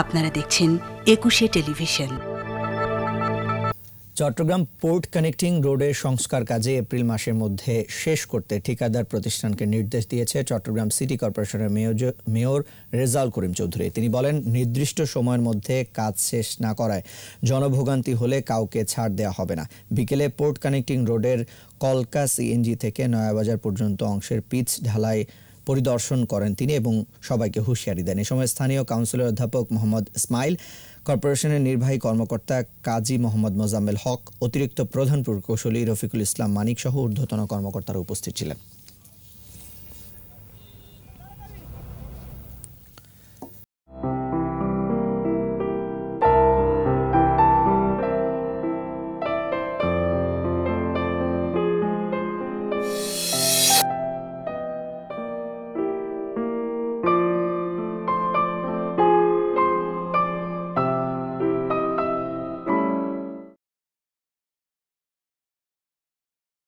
আপনারা দেখছেন একুশে টেলিভিশন। চট্টগ্রাম পোর্ট কানেক্টিং রোডের সংস্কার কাজে এপ্রিল মাসের মধ্যে শেষ করতে ঠিকাদার প্রতিষ্ঠানকে নির্দেশ দিয়েছে চট্টগ্রাম সিটি কর্পোরেশনের মেয়র রেজাউল করিম চৌধুরী। তিনি বলেন, নির্দিষ্ট সময়ের মধ্যে কাজ শেষ না করায় জনভোগান্তি হলে কাউকে ছাড় দেওয়া হবে না। বিকেলে পোর্ট কানেক্টিং রোডের কলকা সিএনজি থেকে নয়াবাজার পর্যন্ত অংশের পিচ ঢালাই পরিদর্শন করেন তিনি এবং সবাইকে হুঁশিয়ারি দেন। এ সময় স্থানীয় কাউন্সিলর অধ্যাপক মোহাম্মদ ইসমাইল, কর্পোরেশনের নির্বাহী কর্মকর্তা কাজী মোহাম্মদ মোজাম্মেল হক, অতিরিক্ত প্রধান প্রকৌশলী রফিকুল ইসলাম মানিক সহ ঊর্ধ্বতন কর্মকর্তারা উপস্থিত ছিলেন।